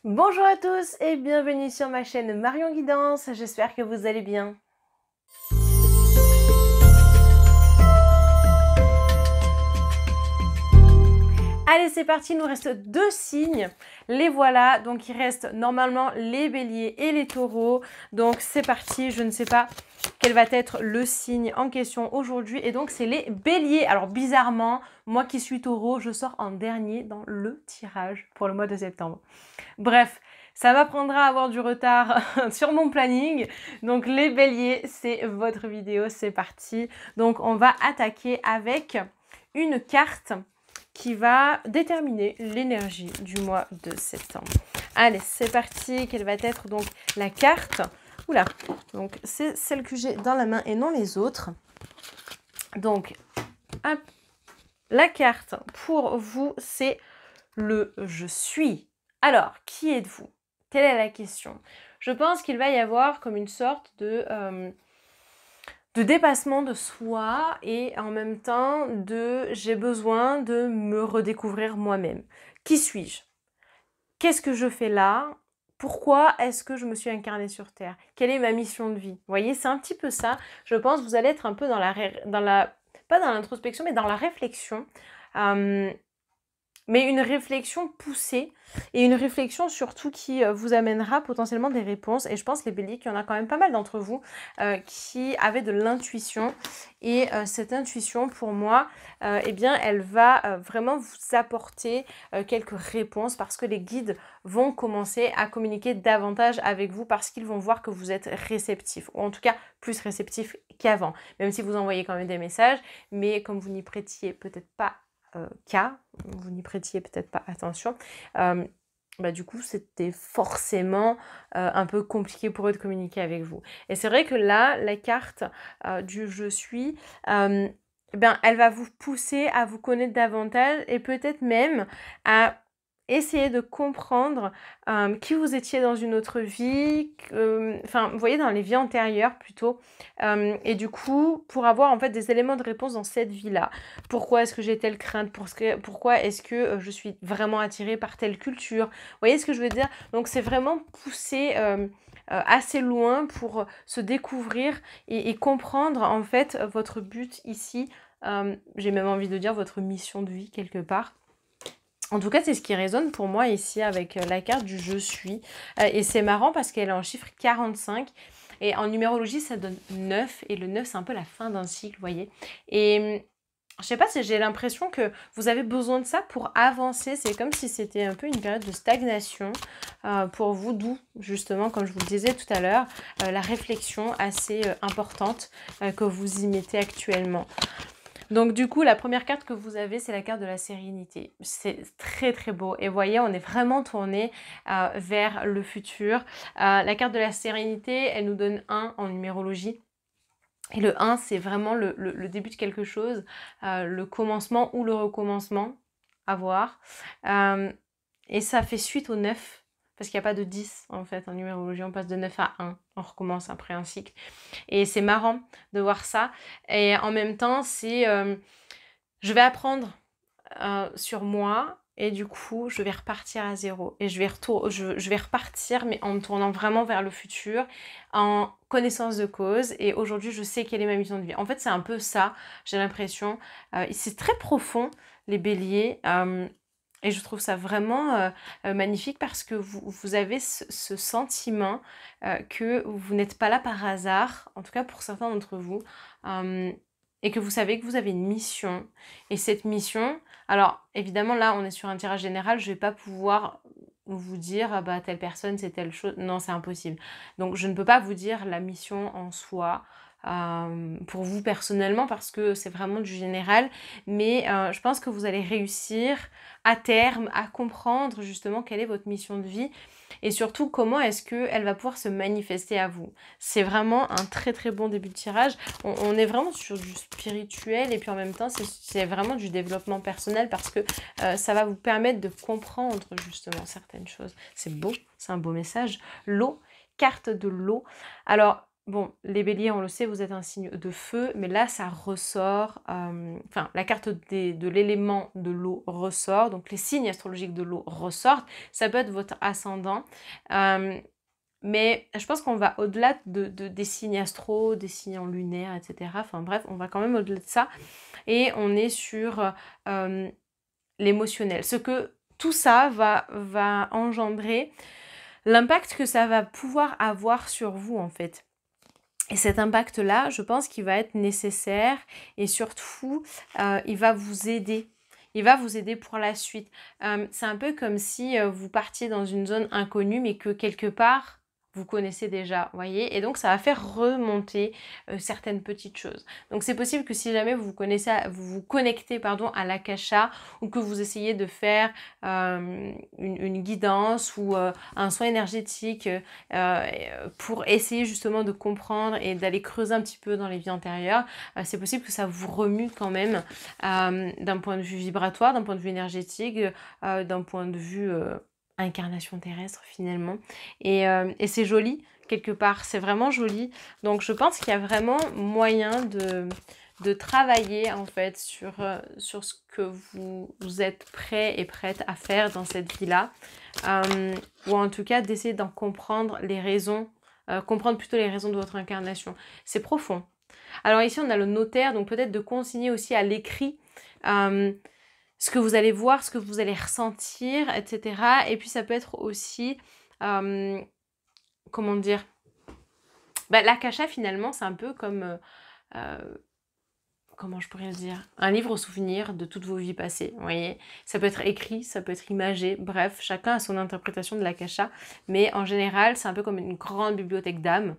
Bonjour à tous et bienvenue sur ma chaîne Marion Guidance, j'espère que vous allez bien. Allez, c'est parti, il nous reste deux signes, les voilà, donc il reste normalement les béliers et les taureaux, donc c'est parti, je ne sais pas quel va être le signe en question aujourd'hui, et donc c'est les béliers. Alors bizarrement, moi qui suis taureau, je sors en dernier dans le tirage pour le mois de septembre. Bref, ça m'apprendra à avoir du retard sur mon planning, donc les béliers, c'est votre vidéo, c'est parti. Donc on va attaquer avec une carte qui va déterminer l'énergie du mois de septembre. Allez, c'est parti. Quelle va être donc la carte? Oula, donc c'est celle que j'ai dans la main et non les autres. Donc, hop, la carte pour vous, c'est le « je suis ». Alors, qui êtes-vous? Telle est la question. Je pense qu'il va y avoir comme une sorte de dépassement de soi et en même temps j'ai besoin de me redécouvrir moi-même. Qui suis-je? Qu'est-ce que je fais là? Pourquoi est-ce que je me suis incarnée sur Terre? Quelle est ma mission de vie? Vous voyez, c'est un petit peu ça. Je pense que vous allez être un peu pas dans l'introspection, mais dans la réflexion. Mais une réflexion poussée et une réflexion surtout qui vous amènera potentiellement des réponses. Et je pense, les béliers, qu'il y en a quand même pas mal d'entre vous qui avaient de l'intuition. Et cette intuition, pour moi, eh bien, elle va vraiment vous apporter quelques réponses parce que les guides vont commencer à communiquer davantage avec vous parce qu'ils vont voir que vous êtes réceptif, ou en tout cas plus réceptif qu'avant. Même si vous envoyez quand même des messages, mais comme vous n'y prêtiez peut-être pas vous n'y prêtiez peut-être pas attention, du coup c'était forcément un peu compliqué pour eux de communiquer avec vous. Et c'est vrai que là, la carte du « je suis », elle va vous pousser à vous connaître davantage et peut-être même à essayer de comprendre qui vous étiez dans une autre vie, vous voyez, dans les vies antérieures plutôt, et du coup, pour avoir en fait des éléments de réponse dans cette vie-là. Pourquoi est-ce que j'ai telle crainte? Pourquoi est-ce que je suis vraiment attirée par telle culture? Vous voyez ce que je veux dire? Donc c'est vraiment pousser assez loin pour se découvrir et comprendre en fait votre but ici. J'ai même envie de dire votre mission de vie quelque part. En tout cas, c'est ce qui résonne pour moi ici avec la carte du « je suis ». Et c'est marrant parce qu'elle est en chiffre 45. Et en numérologie, ça donne 9. Et le 9, c'est un peu la fin d'un cycle, vous voyez. Et je sais pas si j'ai l'impression que vous avez besoin de ça pour avancer. C'est comme si c'était un peu une période de stagnation pour vous. D'où, justement, comme je vous le disais tout à l'heure, la réflexion assez importante que vous y mettez actuellement. Donc du coup, la première carte que vous avez, c'est la carte de la sérénité. C'est très très beau. Et vous voyez, on est vraiment tourné vers le futur. La carte de la sérénité, elle nous donne 1 en numérologie. Et le 1, c'est vraiment le début de quelque chose, le commencement ou le recommencement, à voir. Et ça fait suite au 9. Parce qu'il n'y a pas de 10 en fait en numérologie, on passe de 9 à 1, on recommence après un cycle. Et c'est marrant de voir ça. Et en même temps, c'est je vais apprendre sur moi et du coup, je vais repartir à zéro. Et je vais repartir, mais en me tournant vraiment vers le futur, en connaissance de cause. Et aujourd'hui, je sais quelle est ma mission de vie. En fait, c'est un peu ça, j'ai l'impression. C'est très profond, les béliers. Et je trouve ça vraiment magnifique parce que vous avez ce sentiment que vous n'êtes pas là par hasard, en tout cas pour certains d'entre vous, et que vous savez que vous avez une mission. Et cette mission, alors évidemment là on est sur un tirage général, je ne vais pas pouvoir vous dire ah bah telle personne c'est telle chose, non c'est impossible. Donc je ne peux pas vous dire la mission en soi, pour vous personnellement parce que c'est vraiment du général, mais je pense que vous allez réussir à terme à comprendre justement quelle est votre mission de vie et surtout comment est-ce qu'elle va pouvoir se manifester à vous. C'est vraiment un très très bon début de tirage. On est vraiment sur du spirituel et puis en même temps c'est vraiment du développement personnel parce que ça va vous permettre de comprendre justement certaines choses. C'est beau, c'est un beau message. L'eau, carte de l'eau. Alors bon, les béliers, on le sait, vous êtes un signe de feu, mais là, ça ressort, enfin, la carte de l'élément de l'eau ressort, donc les signes astrologiques de l'eau ressortent. Ça peut être votre ascendant, mais je pense qu'on va au-delà des signes astro, des signes en lunaire, etc. Enfin bref, on va quand même au-delà de ça, et on est sur l'émotionnel. Ce que tout ça va engendrer, l'impact que ça va pouvoir avoir sur vous, en fait. Et cet impact-là, je pense qu'il va être nécessaire et surtout, il va vous aider. Il va vous aider pour la suite. C'est un peu comme si vous partiez dans une zone inconnue, mais que quelque part, vous connaissez déjà, voyez? Et donc, ça va faire remonter certaines petites choses. Donc, c'est possible que si jamais vous vous connectez pardon, à l'akasha, ou que vous essayez de faire une guidance ou un soin énergétique pour essayer justement de comprendre et d'aller creuser un petit peu dans les vies antérieures, c'est possible que ça vous remue quand même d'un point de vue vibratoire, d'un point de vue énergétique, d'un point de vue incarnation terrestre finalement. Et c'est joli, quelque part, c'est vraiment joli. Donc je pense qu'il y a vraiment moyen de travailler en fait sur ce que vous êtes prêt et prête à faire dans cette vie-là. Ou en tout cas d'essayer d'en comprendre les raisons, comprendre plutôt les raisons de votre incarnation. C'est profond. Alors ici on a le notaire, donc peut-être de consigner aussi à l'écrit ce que vous allez voir, ce que vous allez ressentir, etc. Et puis ça peut être aussi, comment dire, l'akasha finalement c'est un peu comme, comment je pourrais le dire, un livre au souvenir de toutes vos vies passées, vous voyez. Ça peut être écrit, ça peut être imagé, bref, chacun a son interprétation de l'akasha, mais en général c'est un peu comme une grande bibliothèque d'âme.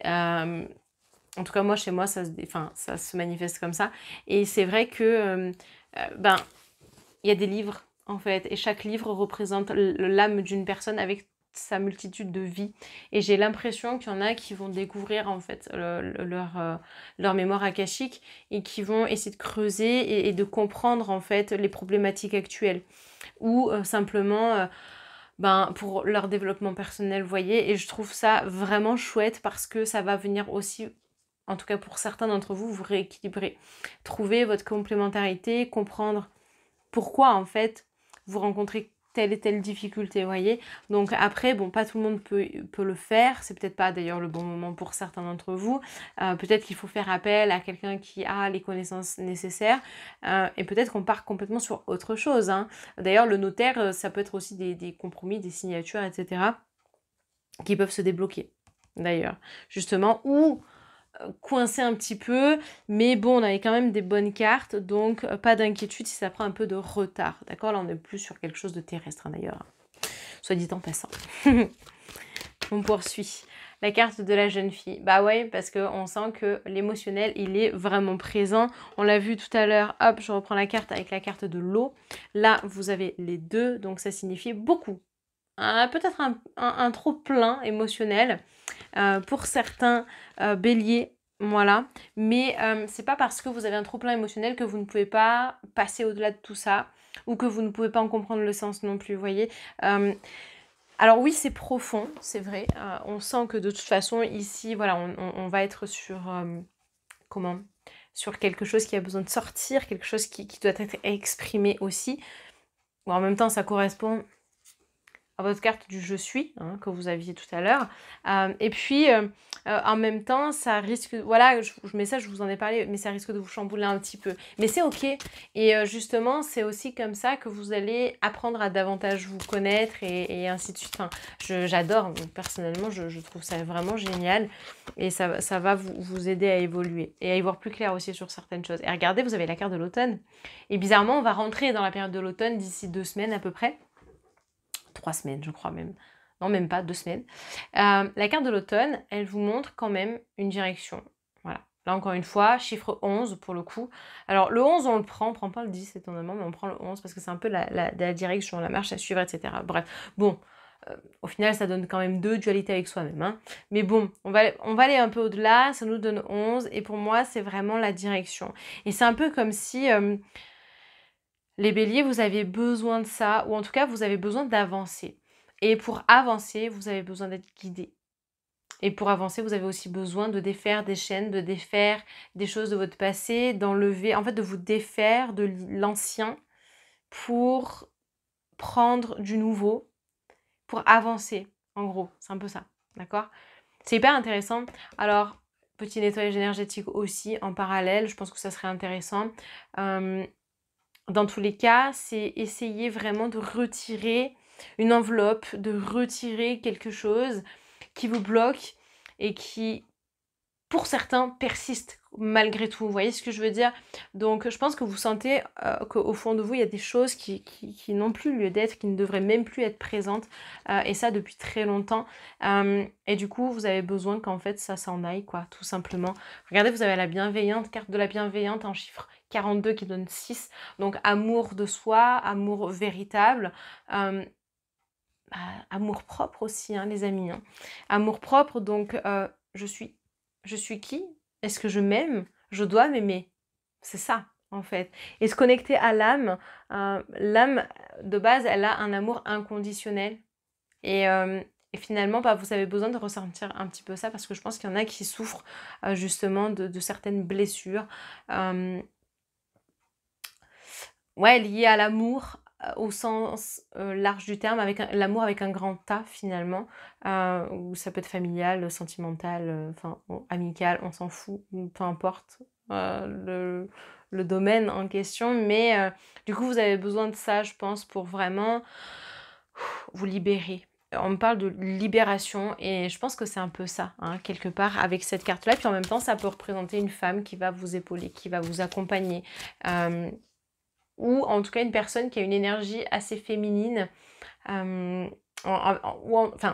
En tout cas moi chez moi ça se manifeste comme ça, et c'est vrai que il y a des livres en fait, et chaque livre représente l'âme d'une personne avec sa multitude de vies, et j'ai l'impression qu'il y en a qui vont découvrir en fait leur mémoire akashique et qui vont essayer de creuser et de comprendre en fait les problématiques actuelles, ou simplement pour leur développement personnel, vous voyez. Et je trouve ça vraiment chouette parce que ça va venir aussi, en tout cas pour certains d'entre vous, vous rééquilibrer, trouver votre complémentarité, comprendre pourquoi en fait vous rencontrez telle et telle difficulté, vous voyez. Donc après, bon, pas tout le monde peut le faire, c'est peut-être pas d'ailleurs le bon moment pour certains d'entre vous, peut-être qu'il faut faire appel à quelqu'un qui a les connaissances nécessaires, et peut-être qu'on part complètement sur autre chose, hein. D'ailleurs le notaire, ça peut être aussi des compromis, des signatures, etc. qui peuvent se débloquer d'ailleurs, justement, ou coincé un petit peu, mais bon, on avait quand même des bonnes cartes, donc pas d'inquiétude si ça prend un peu de retard, d'accord. Là on est plus sur quelque chose de terrestre, hein, d'ailleurs, soit dit en passant. On poursuit. La carte de la jeune fille, bah ouais, parce qu'on sent que l'émotionnel il est vraiment présent. On l'a vu tout à l'heure, hop, je reprends la carte avec la carte de l'eau. Là vous avez les deux, donc ça signifie beaucoup, peut-être un trop plein émotionnel pour certains béliers, voilà. Mais c'est pas parce que vous avez un trop plein émotionnel que vous ne pouvez pas passer au-delà de tout ça, ou que vous ne pouvez pas en comprendre le sens non plus, vous voyez. Alors oui, c'est profond, c'est vrai. On sent que de toute façon ici, voilà, on va être sur comment, sur quelque chose qui a besoin de sortir, quelque chose qui doit être exprimé aussi. Ou en même temps, ça correspond à votre carte du je suis, hein, que vous aviez tout à l'heure. Et puis, en même temps, ça risque, voilà, mais ça, je vous en ai parlé, mais ça risque de vous chambouler un petit peu. Mais c'est ok. Et justement, c'est aussi comme ça que vous allez apprendre à davantage vous connaître et ainsi de suite. Enfin, j'adore, personnellement, je trouve ça vraiment génial. Et ça va vous aider à évoluer et à y voir plus clair aussi sur certaines choses. Et regardez, vous avez la carte de l'automne. Et bizarrement, on va rentrer dans la période de l'automne d'ici 2 semaines à peu près. 3 semaines, je crois même. Non, même pas, 2 semaines. La carte de l'automne, elle vous montre quand même une direction. Voilà. Là, encore une fois, chiffre 11 pour le coup. Alors, le 11, on prend pas le 10 étonnamment, mais on prend le 11 parce que c'est un peu la direction, la marche à suivre, etc. Bref, bon, au final, ça donne quand même 2 dualités avec soi-même, hein. Mais bon, on va aller un peu au-delà, ça nous donne 11, et pour moi, c'est vraiment la direction. Et c'est un peu comme si... les béliers, vous avez besoin de ça, ou en tout cas, vous avez besoin d'avancer. Et pour avancer, vous avez besoin d'être guidé. Et pour avancer, vous avez aussi besoin de défaire des chaînes, de défaire des choses de votre passé, d'enlever, en fait, de vous défaire de l'ancien pour prendre du nouveau, pour avancer, en gros. C'est un peu ça, d'accord? C'est hyper intéressant. Alors, petit nettoyage énergétique aussi en parallèle, je pense que ça serait intéressant. Dans tous les cas, c'est essayer vraiment de retirer une enveloppe, de retirer quelque chose qui vous bloque et qui, pour certains, persiste malgré tout. Vous voyez ce que je veux dire? Donc, je pense que vous sentez qu'au fond de vous, il y a des choses qui n'ont plus lieu d'être, qui ne devraient même plus être présentes, et ça depuis très longtemps. Et du coup, vous avez besoin qu'en fait, ça s'en aille, quoi, tout simplement. Regardez, vous avez la bienveillante, carte de la bienveillante en chiffre 42 qui donne 6. Donc, amour de soi, amour véritable. Amour propre aussi, hein, les amis. Hein. Amour propre, donc je suis qui? Est-ce que je m'aime? Je dois m'aimer. C'est ça, en fait. Et se connecter à l'âme. L'âme, de base, elle a un amour inconditionnel. Et finalement, bah, vous avez besoin de ressentir un petit peu ça parce que je pense qu'il y en a qui souffrent justement de certaines blessures. Ouais, liées à l'amour au sens large du terme, avec l'amour avec un grand A finalement, ou ça peut être familial, sentimental, enfin amical, on s'en fout, peu importe le domaine en question, mais du coup vous avez besoin de ça, je pense, pour vraiment vous libérer. On me parle de libération et je pense que c'est un peu ça, hein, quelque part, avec cette carte-là. Puis en même temps, ça peut représenter une femme qui va vous épauler, qui va vous accompagner. Ou en tout cas une personne qui a une énergie assez féminine, enfin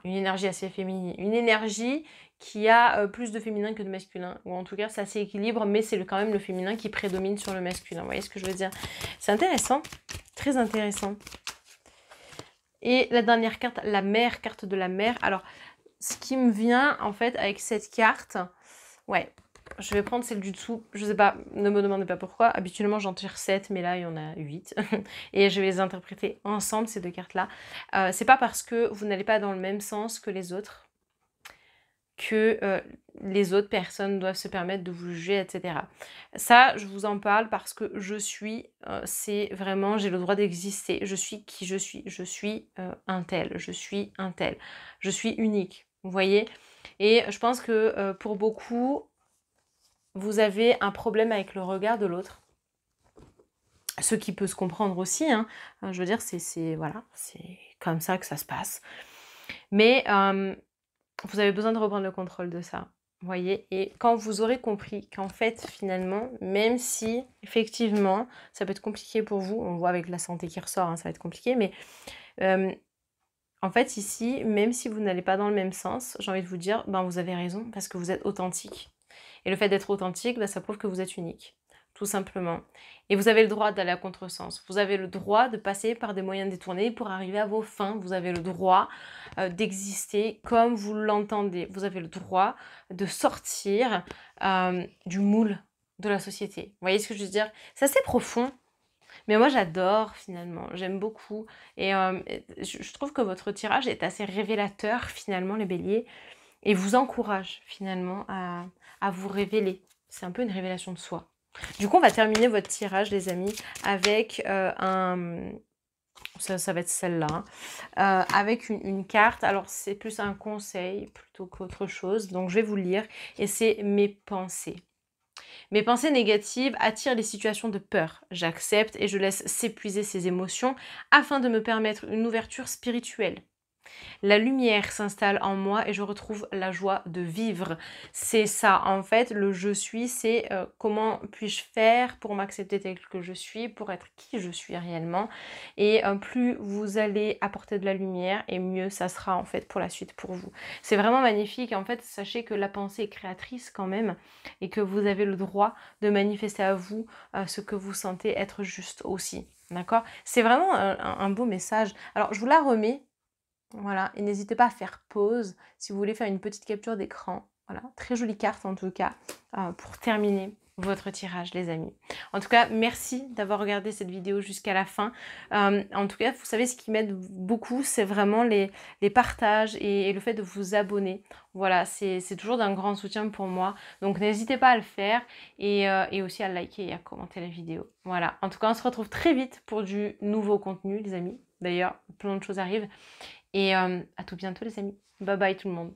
une énergie assez féminine, une énergie qui a plus de féminin que de masculin, ou en tout cas ça s'équilibre, mais c'est quand même le féminin qui prédomine sur le masculin, vous voyez ce que je veux dire? C'est intéressant, très intéressant. Et la dernière carte, la mère, carte de la mère. Alors, ce qui me vient en fait avec cette carte, ouais, je vais prendre celle du dessous, je sais pas, ne me demandez pas pourquoi, habituellement j'en tire 7, mais là il y en a 8, et je vais les interpréter ensemble ces deux cartes-là. C'est pas parce que vous n'allez pas dans le même sens que les autres, que les autres personnes doivent se permettre de vous juger, etc. Ça, je vous en parle parce que je suis, c'est vraiment, j'ai le droit d'exister, je suis qui je suis un tel, je suis un tel, je suis unique, vous voyez? Et je pense que pour beaucoup, vous avez un problème avec le regard de l'autre, ce qui peut se comprendre aussi, hein. Je veux dire, voilà, c'est comme ça que ça se passe. Mais vous avez besoin de reprendre le contrôle de ça, vous voyez? Et quand vous aurez compris qu'en fait, finalement, même si, effectivement, ça peut être compliqué pour vous, on voit avec la santé qui ressort, hein, ça va être compliqué, mais en fait, ici, même si vous n'allez pas dans le même sens, j'ai envie de vous dire, ben vous avez raison, parce que vous êtes authentique. Et le fait d'être authentique, ben, ça prouve que vous êtes unique, tout simplement. Et vous avez le droit d'aller à contresens. Vous avez le droit de passer par des moyens détournés pour arriver à vos fins. Vous avez le droit d'exister comme vous l'entendez. Vous avez le droit de sortir du moule de la société. Vous voyez ce que je veux dire? C'est assez profond. Mais moi j'adore finalement, j'aime beaucoup. Et je trouve que votre tirage est assez révélateur finalement, les béliers, et vous encourage finalement à vous révéler. C'est un peu une révélation de soi. Du coup, on va terminer votre tirage, les amis, avec ça va être celle-là, avec une carte. Alors, c'est plus un conseil plutôt qu'autre chose. Donc, je vais vous le lire. Et c'est mes pensées. Mes pensées négatives attirent les situations de peur. J'accepte et je laisse s'épuiser ces émotions afin de me permettre une ouverture spirituelle. La lumière s'installe en moi et je retrouve la joie de vivre. C'est ça, en fait, le je suis, c'est comment puis-je faire pour m'accepter tel que je suis, pour être qui je suis réellement. Et plus vous allez apporter de la lumière, et mieux ça sera en fait pour la suite pour vous. C'est vraiment magnifique. En fait, sachez que la pensée est créatrice quand même et que vous avez le droit de manifester à vous ce que vous sentez être juste aussi. D'accord? C'est vraiment un beau message. Alors, je vous la remets. Voilà, et n'hésitez pas à faire pause si vous voulez faire une petite capture d'écran. Voilà, très jolie carte en tout cas pour terminer votre tirage les amis. En tout cas, merci d'avoir regardé cette vidéo jusqu'à la fin. En tout cas, vous savez, ce qui m'aide beaucoup, c'est vraiment les partages et le fait de vous abonner. Voilà, c'est toujours d'un grand soutien pour moi. Donc n'hésitez pas à le faire et aussi à liker et à commenter la vidéo. Voilà, en tout cas, on se retrouve très vite pour du nouveau contenu les amis. D'ailleurs, plein de choses arrivent. Et à tout bientôt les amis. Bye bye tout le monde.